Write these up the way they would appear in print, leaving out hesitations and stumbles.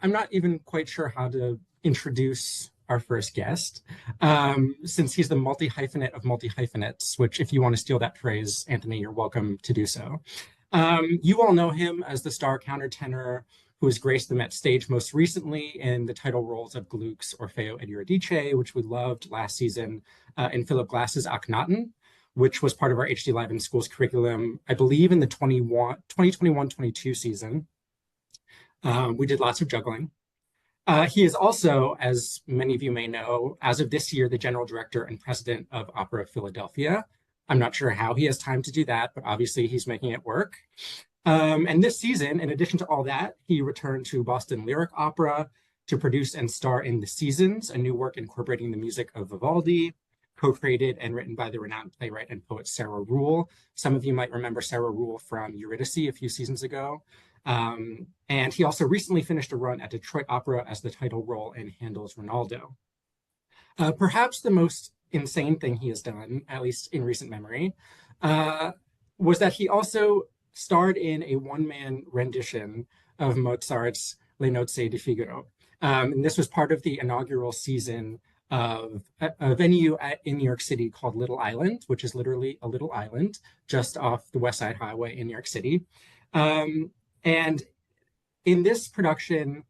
I'm not even quite sure how to introduce our first guest, since he's the multi-hyphenate of multi-hyphenates, which if you want to steal that phrase, Anthony, you're welcome to do so. You all know him as the star countertenor who has graced the Met stage most recently in the title roles of Gluck's Orfeo ed Eurydice, which we loved last season, and Philip Glass's Akhenaten, which was part of our HD Live in Schools curriculum, I believe in the 2021-22 season. We did lots of juggling. He is also, as many of you may know, as of this year, the general director and president of Opera Philadelphia. I'm not sure how he has time to do that, but obviously he's making it work. And this season, in addition to all that, he returned to Boston Lyric Opera to produce and star in The Seasons, a new work incorporating the music of Vivaldi, co-created and written by the renowned playwright and poet Sarah Rule. Some of you might remember Sarah Rule from Eurydice a few seasons ago. And he also recently finished a run at Detroit Opera as the title role in Handel's Rinaldo. Perhaps the most insane thing he has done, at least in recent memory, was that he also starred in a one-man rendition of Mozart's Le Nozze di Figaro. And this was part of the inaugural season of a venue in New York City called Little Island, which is literally a little island just off the West Side Highway in New York City. And in this production,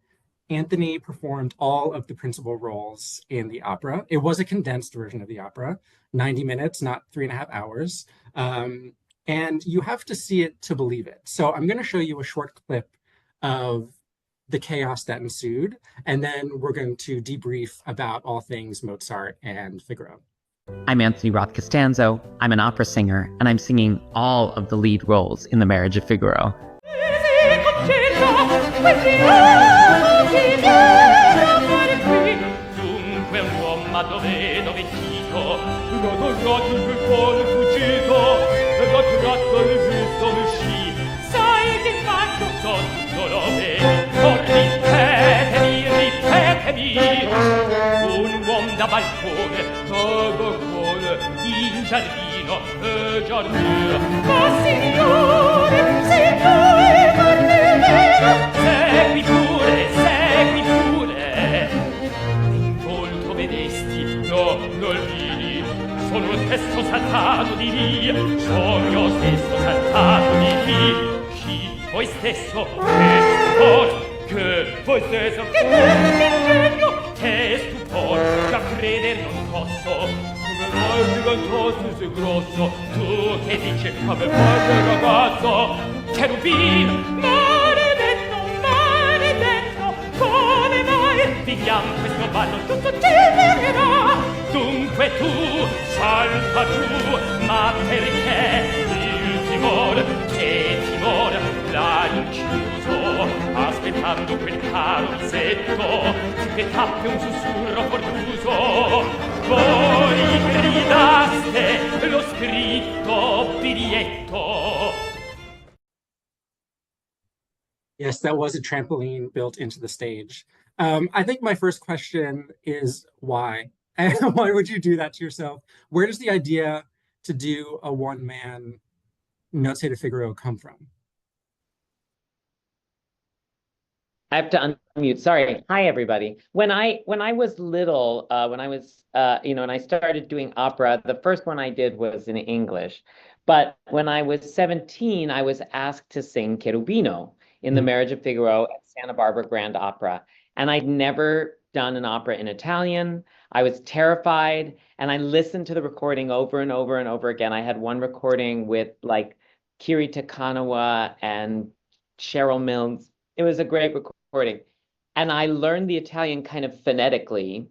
Anthony performed all of the principal roles in the opera. It was a condensed version of the opera, 90 minutes, not 3.5 hours. And you have to see it to believe it. So I'm going to show you a short clip of the chaos that ensued, and then we're going to debrief about all things Mozart and Figaro. I'm Anthony Roth Costanzo. I'm an opera singer, and I'm singing all of the lead roles in The Marriage of Figaro. Un uomo da balcone in giardino giardino. Ma signore, se vuoi farne vero, segui pure. In volto vedesti, no, non vidi, sono lo stesso saltato di lì, sono io stesso saltato di lì. Chi voi stesso, che voi stesso, che ingegno, che stupor, da credere non posso. Come mai diventato sei grosso? Tu che dici, come mai sei ragazzo? Cherubino, maledetto, come mai? Viviamo questo ballo, tutto ti verrà. Dunque tu, salta giù, ma perché? Il timore, che timore, l'ha inchiuso, aspettando quel caro misetto, che tappe un sussurro fortuso. Voi gridaste lo scritto biglietto. Yes, that was a trampoline built into the stage. I think my first question is why? Why would you do that to yourself? Where does the idea to do a one-man Nozze di Figaro come from? I have to unmute. Sorry. Hi, everybody. When I was little, when I started doing opera, the first one I did was in English. But when I was 17, I was asked to sing Cherubino in The Marriage of Figaro at Santa Barbara Grand Opera. And I'd never done an opera in Italian. I was terrified, and I listened to the recording over and over and over again. I had one recording with like Kiri Takanawa and Cheryl Mills. It was a great recording. And I learned the Italian kind of phonetically.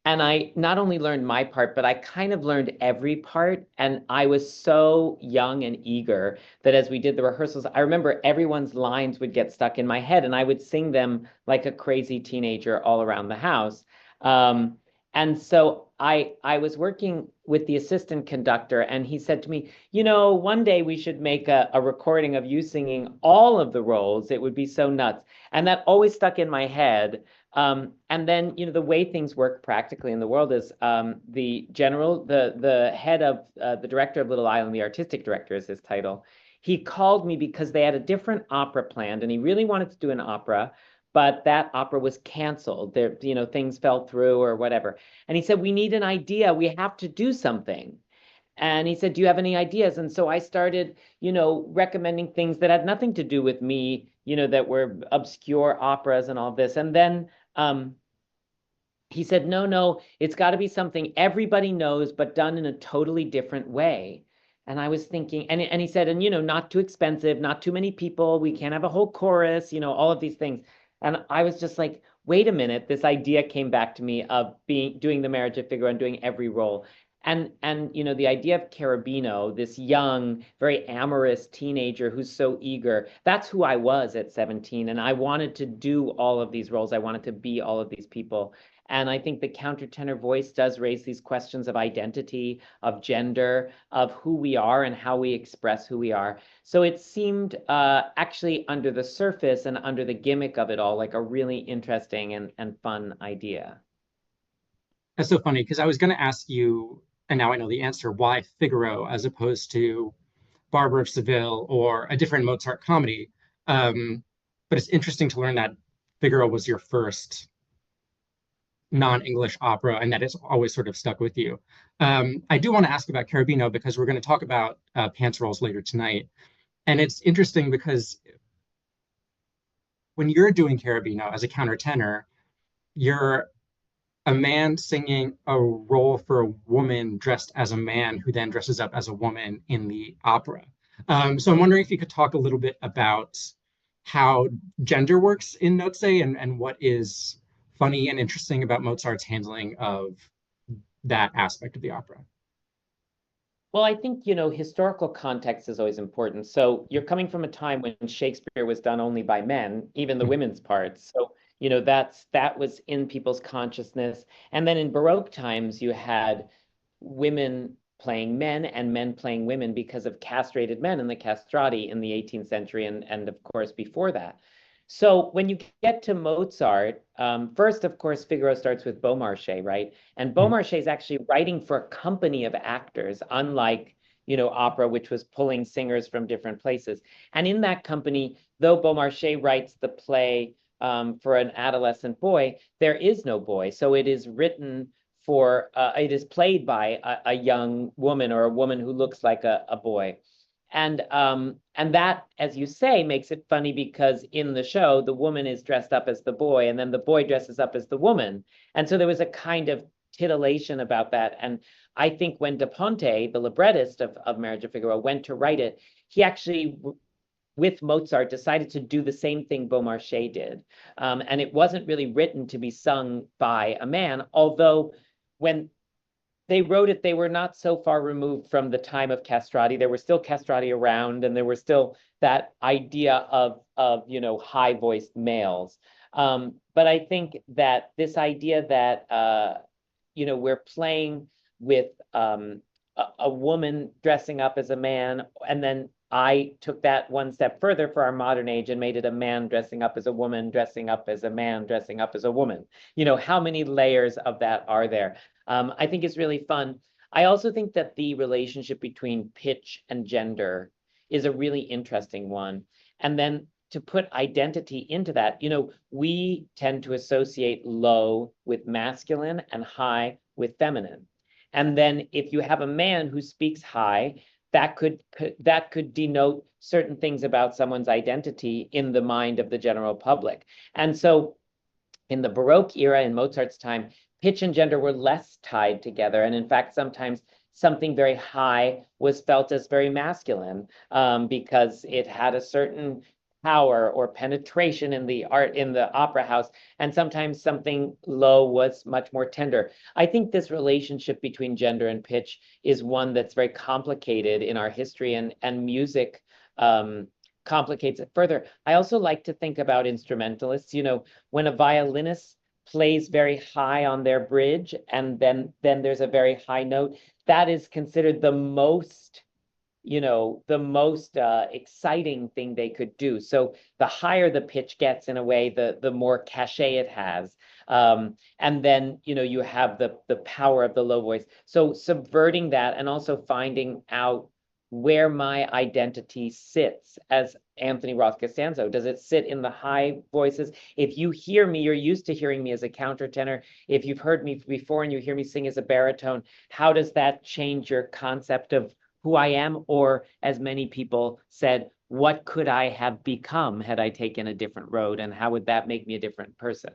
And I not only learned my part, but I kind of learned every part. And I was so young and eager that as we did the rehearsals, I remember everyone's lines would get stuck in my head, and I would sing them like a crazy teenager all around the house. And so I was working with the assistant conductor, and he said to me, one day we should make a recording of you singing all of the roles. It would be so nuts. And that always stuck in my head. And then, the way things work practically in the world is the head of the director of Little Island, the artistic director is his title. He called me because they had a different opera planned, and he really wanted to do an opera, but that opera was canceled. There, things fell through or whatever. And he said, we need an idea. We have to do something. And he said, do you have any ideas? And so I started, recommending things that had nothing to do with me, that were obscure operas and all this. And then he said, no, it's got to be something everybody knows, but done in a totally different way. And I was thinking, and he said, and not too expensive, not too many people, we can't have a whole chorus, all of these things. And I was just like, wait a minute, this idea came back to me of doing the Marriage of Figaro and doing every role. And the idea of Cherubino, this young, very amorous teenager who's so eager, that's who I was at 17. And I wanted to do all of these roles. I wanted to be all of these people. And I think the countertenor voice does raise these questions of identity, of gender, of who we are and how we express who we are. So it seemed actually under the surface and under the gimmick of it all, like a really interesting and fun idea. That's so funny because I was going to ask you, and now I know the answer, why Figaro as opposed to Barber of Seville or a different Mozart comedy. But it's interesting to learn that Figaro was your first non-English opera and that it's always sort of stuck with you. I do want to ask about Cherubino because we're going to talk about pants roles later tonight. And it's interesting because when you're doing Cherubino as a countertenor, you're a man singing a role for a woman dressed as a man who then dresses up as a woman in the opera. So I'm wondering if you could talk a little bit about how gender works in Nozze and what is funny and interesting about Mozart's handling of that aspect of the opera. Well, I think, historical context is always important. So you're coming from a time when Shakespeare was done only by men, even the women's parts. So, that was in people's consciousness. And then in Baroque times, you had women playing men and men playing women because of castrated men and the castrati in the 18th century and of course before that. So when you get to Mozart, first, of course, Figaro starts with Beaumarchais, right? And Beaumarchais is actually writing for a company of actors, unlike, opera, which was pulling singers from different places. And in that company, though Beaumarchais writes the play for an adolescent boy, there is no boy. So it is written for, it is played by a young woman or a woman who looks like a boy. And that, as you say, makes it funny because in the show, the woman is dressed up as the boy, and then the boy dresses up as the woman. And so there was a kind of titillation about that. And I think when De Ponte, the librettist of Marriage of Figaro, went to write it, he actually, with Mozart, decided to do the same thing Beaumarchais did. And it wasn't really written to be sung by a man, although when they wrote it, they were not so far removed from the time of castrati. There were still castrati around, and there was still that idea of high-voiced males. But I think that this idea that we're playing with a woman dressing up as a man, and then I took that one step further for our modern age and made it a man dressing up as a woman, dressing up as a man, dressing up as a woman. How many layers of that are there? I think it's really fun. I also think that the relationship between pitch and gender is a really interesting one. And then to put identity into that, we tend to associate low with masculine and high with feminine. And then if you have a man who speaks high, that could denote certain things about someone's identity in the mind of the general public. And so in the Baroque era, in Mozart's time, pitch and gender were less tied together. And in fact, sometimes something very high was felt as very masculine because it had a certain power or penetration in the opera house. And sometimes something low was much more tender. I think this relationship between gender and pitch is one that's very complicated in our history, and music complicates it further. I also like to think about instrumentalists. When a violinist plays very high on their bridge and then there's a very high note, that is considered the most exciting thing they could do. So the higher the pitch gets, in a way, the more cachet it has. And then you have the power of the low voice. So subverting that and also finding out where my identity sits as Anthony Roth Costanzo. Does it sit in the high voices? If you hear me, you're used to hearing me as a countertenor. If you've heard me before and you hear me sing as a baritone, how does that change your concept of who I am? Or, as many people said, what could I have become had I taken a different road? And how would that make me a different person?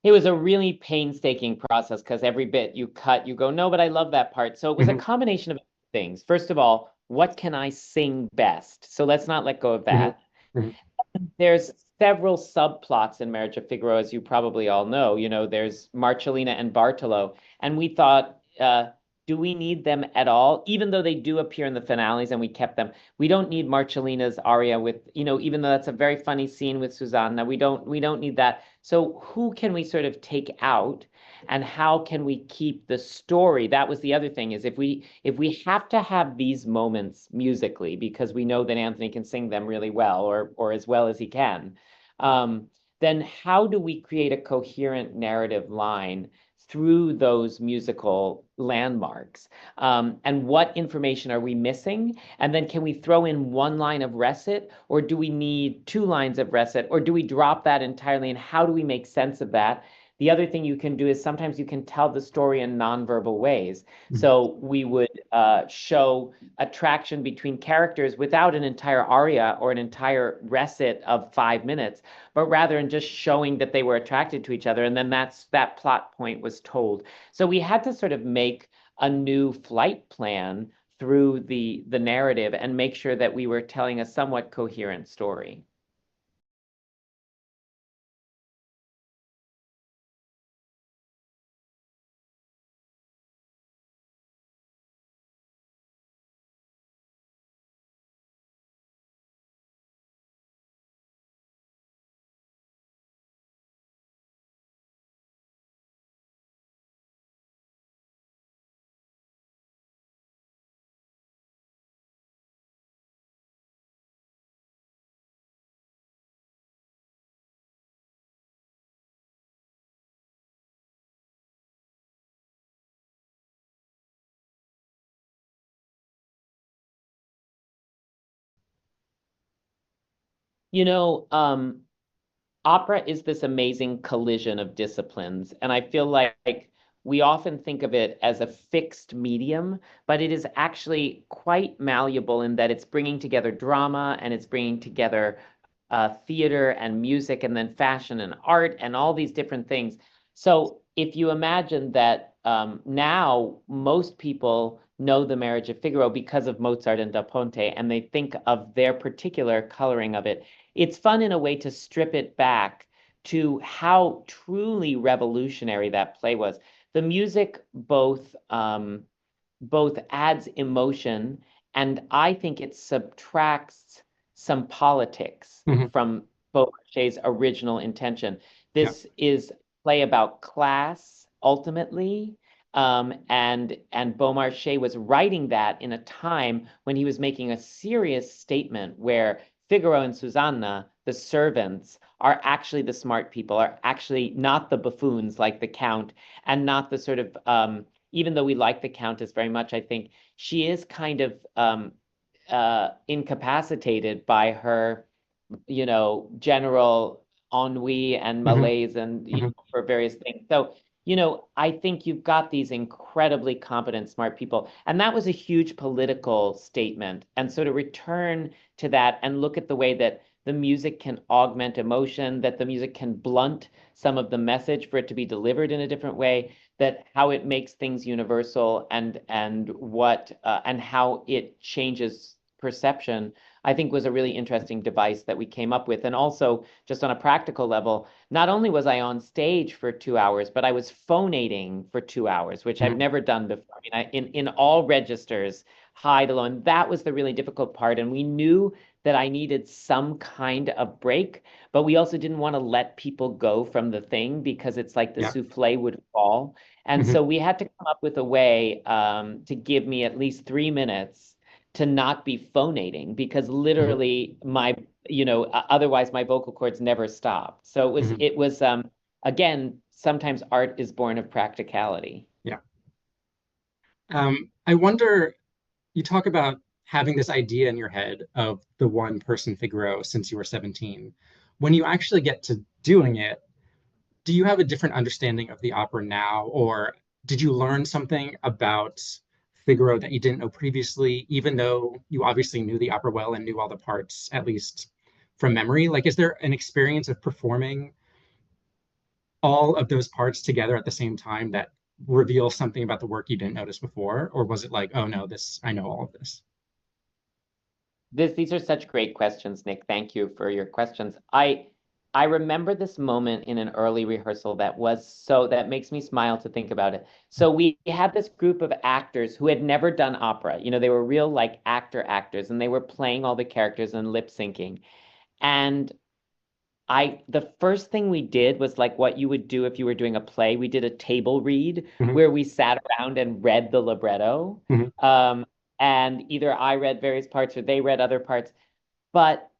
It was a really painstaking process because every bit you cut, you go, no, but I love that part. So it was a combination of things. First of all, what can I sing best? So let's not let go of that. There's several subplots in Marriage of Figaro, as you probably all know. You know, there's Marcellina and Bartolo. And we thought, do we need them at all? Even though they do appear in the finales and we kept them, we don't need Marcellina's aria with, you know, even though that's a very funny scene with Susanna, we don't need that. So who can we sort of take out? And how can we keep the story? That was the other thing, is if we have to have these moments musically because we know that Anthony can sing them really well, or as well as he can, then how do we create a coherent narrative line through those musical landmarks? And what information are we missing? And then can we throw in one line of recit, or do we need two lines of recit, or do we drop that entirely? And how do we make sense of that? The other thing you can do is sometimes you can tell the story in nonverbal ways. So we would show attraction between characters without an entire aria or an entire recit of 5 minutes, but rather in just showing that they were attracted to each other. And then that plot point was told. So we had to sort of make a new flight plan through the narrative and make sure that we were telling a somewhat coherent story. You know, opera is this amazing collision of disciplines, and I feel like we often think of it as a fixed medium, but it is actually quite malleable in that it's bringing together drama and it's bringing together theater and music and then fashion and art and all these different things. So if you imagine that now most people know the Marriage of Figaro because of Mozart and Da Ponte, and they think of their particular coloring of it. It's fun in a way to strip it back to how truly revolutionary that play was. The music both adds emotion, and I think it subtracts some politics from Beaumarchais' original intention. This is a play about class ultimately, and Beaumarchais was writing that in a time when he was making a serious statement where Figaro and Susanna, the servants, are actually the smart people, are actually not the buffoons like the Count, and not the sort of even though we like the Countess very much, I think she is kind of incapacitated by her, general ennui and malaise and for various things. So, I think you've got these incredibly competent, smart people. And that was a huge political statement. And so to return to that and look at the way that the music can augment emotion, that the music can blunt some of the message for it to be delivered in a different way, that how it makes things universal and what and how it changes perception, I think was a really interesting device that we came up with. And also, just on a practical level, not only was I on stage for 2 hours, but I was phonating for 2 hours, which I've never done before. I mean, in all registers, high to low, and that was the really difficult part. And we knew that I needed some kind of break, but we also didn't want to let people go from the thing because it's like the souffle would fall. And so we had to come up with a way to give me at least 3 minutes to not be phonating, because literally otherwise my vocal cords never stopped. So it was again, sometimes art is born of practicality. Yeah. I wonder, you talk about having this idea in your head of the one person Figaro since you were 17. When you actually get to doing it, do you have a different understanding of the opera now, or did you learn something about Figaro that you didn't know previously, even though you obviously knew the opera well and knew all the parts, at least from memory? Like, is there an experience of performing all of those parts together at the same time that reveals something about the work you didn't notice before? Or was it like, oh no, I know all of this? These are such great questions, Nick. Thank you for your questions. I remember this moment in an early rehearsal that makes me smile to think about it. So we had this group of actors who had never done opera. They were real like actors, and they were playing all the characters and lip syncing. And the first thing we did was like what you would do if you were doing a play. We did a table read where we sat around and read the libretto. And either I read various parts or they read other parts. But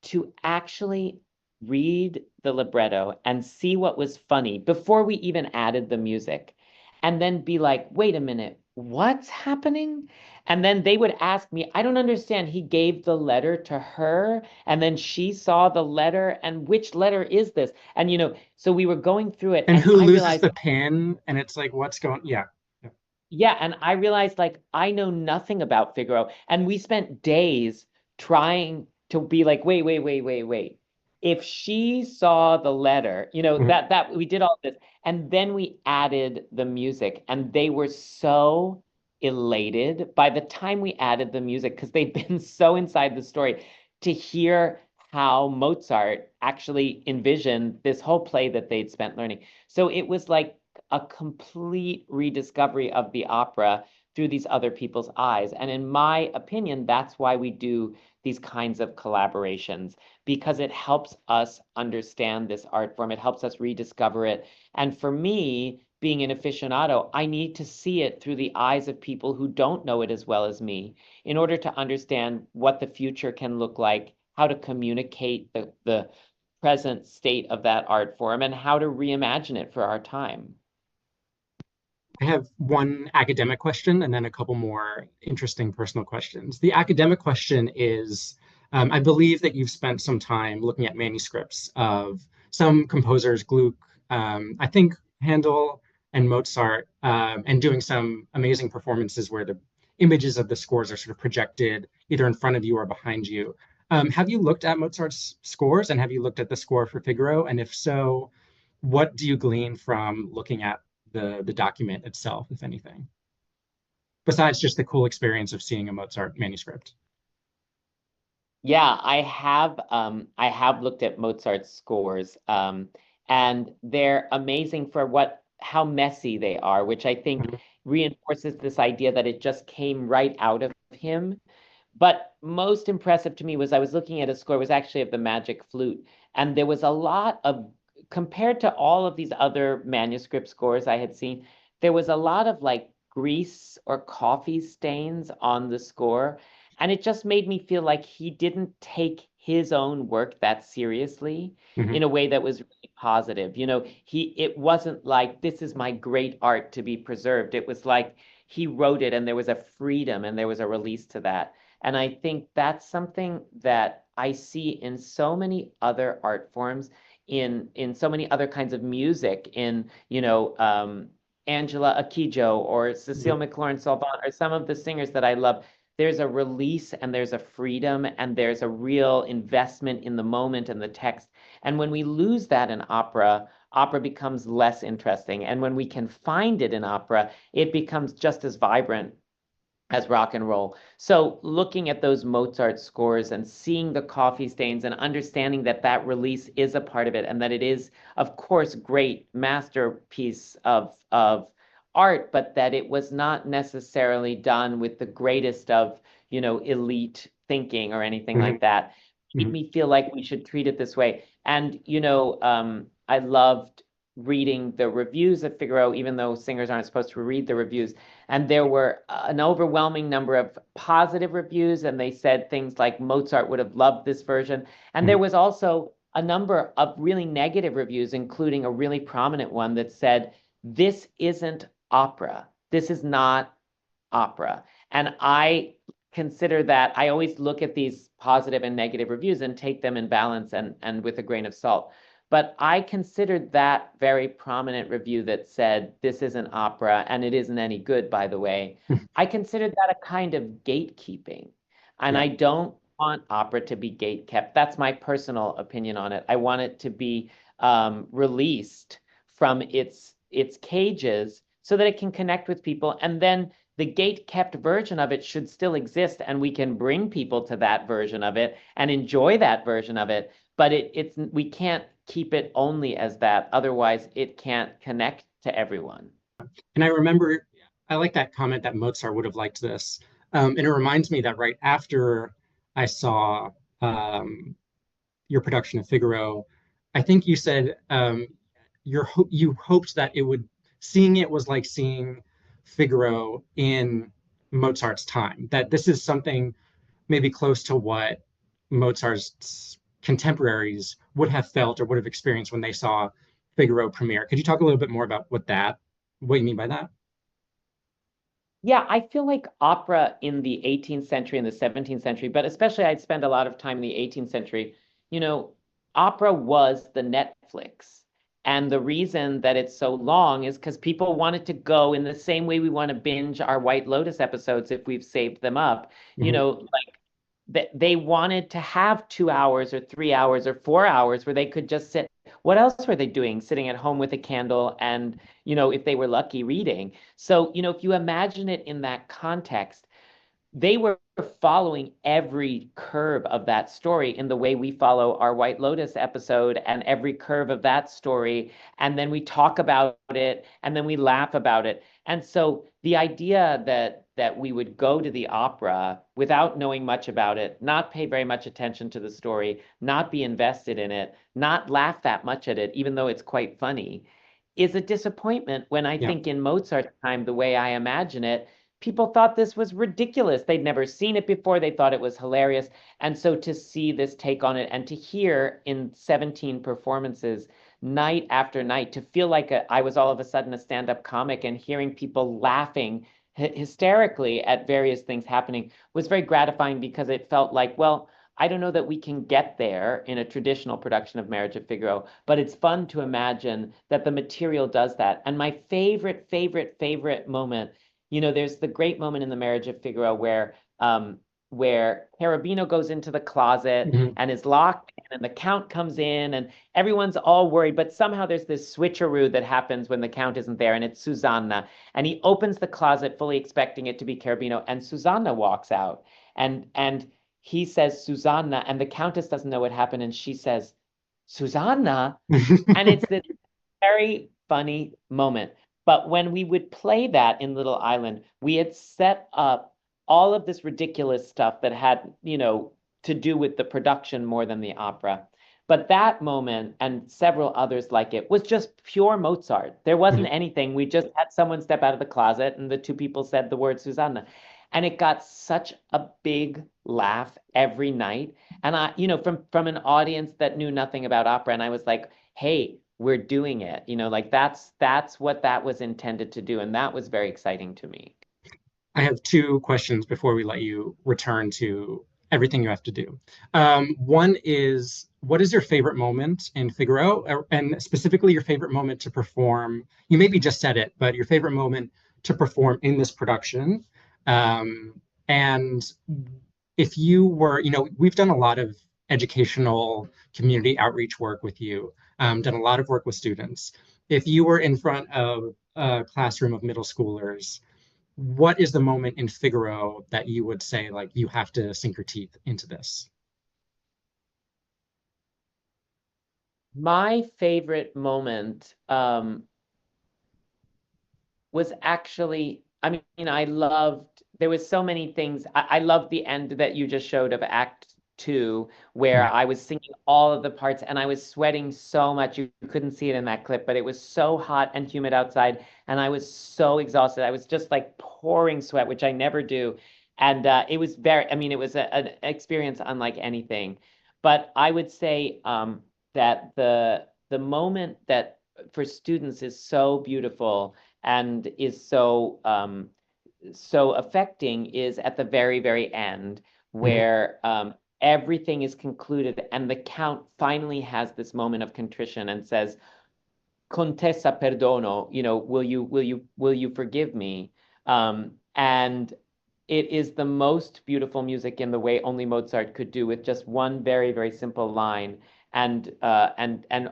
to actually read the libretto and see what was funny before we even added the music, and then be like, wait a minute, what's happening? And then they would ask me, I don't understand. He gave the letter to her, and then she saw the letter, and which letter is this? And so we were going through it, And and who I loses realized, the pin? And it's like, what's going? Yeah. yeah, and I realized like I know nothing about Figaro, and we spent days trying to be like, wait. If she saw the letter, that we did all this, and then we added the music, and they were so elated by the time we added the music because they'd been so inside the story to hear how Mozart actually envisioned this whole play that they'd spent learning. So it was like a complete rediscovery of the opera through these other people's eyes. And in my opinion, that's why we do these kinds of collaborations, because it helps us understand this art form. It helps us rediscover it. And for me, being an aficionado, I need to see it through the eyes of people who don't know it as well as me in order to understand what the future can look like, how to communicate the present state of that art form, and how to reimagine it for our time. I have one academic question and then a couple more interesting personal questions. The academic question is, I believe that you've spent some time looking at manuscripts of some composers, Gluck, I think Handel and Mozart, and doing some amazing performances where the images of the scores are sort of projected either in front of you or behind you. Have you looked at Mozart's scores, and have you looked at the score for Figaro? And if so, what do you glean from looking at the document itself, if anything, besides just the cool experience of seeing a Mozart manuscript? Yeah, I have looked at Mozart's scores, and they're amazing for how messy they are, which I think reinforces this idea that it just came right out of him. But most impressive to me was I was looking at a score, it was actually of the Magic Flute, and there was a lot of, compared to all of these other manuscript scores I had seen, there was a lot of like grease or coffee stains on the score. And it just made me feel like he didn't take his own work that seriously in a way that was really positive. It wasn't like, this is my great art to be preserved. It was like he wrote it and there was a freedom and there was a release to that. And I think that's something that I see in so many other art forms, in so many other kinds of music, in Angela Akijo or Cecile McLaurin Salvant or some of the singers that I love. there's a release and there's a freedom and there's a real investment in the moment and the text. And when we lose that in opera, opera becomes less interesting. And when we can find it in opera, it becomes just as vibrant as rock and roll. So looking at those Mozart scores and seeing the coffee stains and understanding that that release is a part of it and that it is, of course, great masterpiece of art, but that it was not necessarily done with the greatest of, elite thinking or anything like that, made me feel like we should treat it this way. And, I loved reading the reviews of Figaro, even though singers aren't supposed to read the reviews. And there were an overwhelming number of positive reviews, and they said things like Mozart would have loved this version. And there was also a number of really negative reviews, including a really prominent one that said, this isn't opera. This is not opera. And I consider that, I always look at these positive and negative reviews and take them in balance and with a grain of salt. But I considered that very prominent review that said, this isn't opera, and it isn't any good, by the way. I considered that a kind of gatekeeping. And I don't want opera to be gatekept. That's my personal opinion on it. I want it to be released from its cages so that it can connect with people. And then the gate-kept version of it should still exist, and we can bring people to that version of it and enjoy that version of it. But we can't keep it only as that. Otherwise, it can't connect to everyone. And I remember, I like that comment that Mozart would have liked this. And it reminds me that right after I saw your production of Figaro, I think you said you hoped that seeing it was like seeing Figaro in Mozart's time, that this is something maybe close to what Mozart's contemporaries would have felt or would have experienced when they saw Figaro premiere. Could you talk a little bit more about what you mean by that? Yeah, I feel like opera in the 18th century and the 17th century, but especially I'd spend a lot of time in the 18th century, opera was the Netflix. And the reason that it's so long is because people wanted to go in the same way we want to binge our White Lotus episodes if we've saved them up. Like they wanted to have 2 hours or 3 hours or 4 hours where they could just sit. What else were they doing? Sitting at home with a candle and, if they were lucky, reading. So, if you imagine it in that context, they were following every curve of that story in the way we follow our White Lotus episode and every curve of that story. And then we talk about it and then we laugh about it. And so the idea that we would go to the opera without knowing much about it, not pay very much attention to the story, not be invested in it, not laugh that much at it, even though it's quite funny, is a disappointment when I think in Mozart's time, the way I imagine it, people thought this was ridiculous. They'd never seen it before. They thought it was hilarious. And so to see this take on it and to hear in 17 performances, night after night, to feel like I was all of a sudden a stand-up comic and hearing people laughing hysterically at various things happening was very gratifying because it felt like, well, I don't know that we can get there in a traditional production of Marriage of Figaro, but it's fun to imagine that the material does that. And my favorite, favorite, favorite moment, there's the great moment in the Marriage of Figaro where Cherubino goes into the closet and is locked in, and the Count comes in, and everyone's all worried, but somehow there's this switcheroo that happens when the Count isn't there, and it's Susanna. And he opens the closet fully expecting it to be Cherubino, and Susanna walks out. And he says, Susanna, and the Countess doesn't know what happened, and she says, Susanna? And it's this very funny moment. But when we would play that in Little Island, we had set up all of this ridiculous stuff that had, to do with the production more than the opera. But that moment and several others like it was just pure Mozart. There wasn't anything. We just had someone step out of the closet and the two people said the word Susanna. And it got such a big laugh every night. And I, from an audience that knew nothing about opera, and I was like, hey, we're doing it. Like that's what that was intended to do. And that was very exciting to me. I have two questions before we let you return to everything you have to do. One is, what is your favorite moment in Figaro? And specifically your favorite moment to perform? You maybe just said it, but your favorite moment to perform in this production. And if you were, we've done a lot of educational community outreach work with you, done a lot of work with students. If you were in front of a classroom of middle schoolers, what is the moment in Figaro that you would say, like, you have to sink your teeth into this? My favorite moment was actually, I mean, I loved, there was so many things. I loved the end that you just showed of Act Two, where Yeah. I was singing all of the parts and I was sweating so much. You couldn't see it in that clip, but it was so hot and humid outside, and I was so exhausted. I was just like pouring sweat, which I never do. And it was very, I mean, it was an experience unlike anything. But I would say that the moment that for students is so beautiful and is so affecting is at the very, very end, Mhm. where everything is concluded and the count finally has this moment of contrition and says, Contessa perdono, will you forgive me? And it is the most beautiful music in the way only Mozart could do, with just one very, very simple line and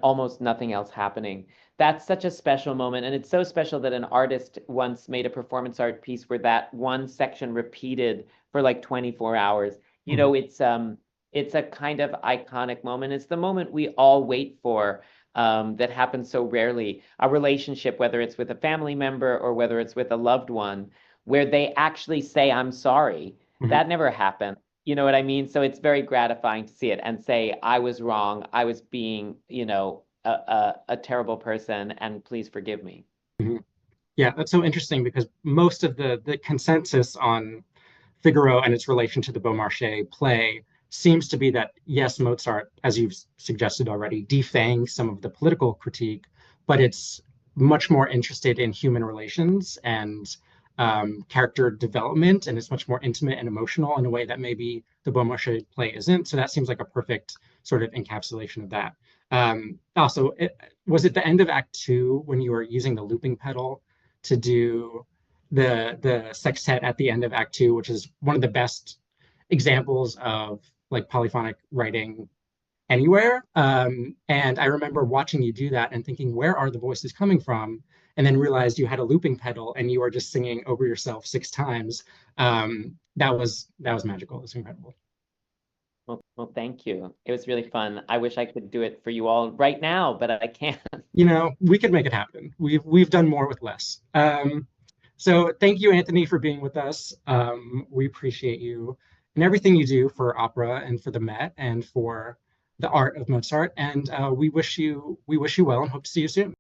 almost nothing else happening. That's such a special moment, and it's so special that an artist once made a performance art piece where that one section repeated for like 24 hours. Mhm. It's a kind of iconic moment. It's the moment we all wait for, that happens so rarely. A relationship, whether it's with a family member or whether it's with a loved one, where they actually say, I'm sorry. Mhm. That never happened. You know what I mean? So it's very gratifying to see it and say, I was wrong. I was being, a terrible person, and please forgive me. Mhm. Yeah, that's so interesting because most of the consensus on Figaro and its relation to the Beaumarchais play seems to be that, yes, Mozart, as you've suggested already, defangs some of the political critique, but it's much more interested in human relations and character development, and it's much more intimate and emotional in a way that maybe the Beaumarchais play isn't. So that seems like a perfect sort of encapsulation of that. Also, was it the end of Act Two when you were using the looping pedal to do the sextet at the end of Act Two, which is one of the best examples of like polyphonic writing anywhere. And I remember watching you do that and thinking, where are the voices coming from? And then realized you had a looping pedal and you were just singing over yourself 6 times. That was magical. It was incredible. Well, thank you. It was really fun. I wish I could do it for you all right now, but I can't. We could make it happen. We've done more with less. So thank you, Anthony, for being with us. We appreciate you and everything you do for opera and for the Met and for the art of Mozart. And we wish you well and hope to see you soon.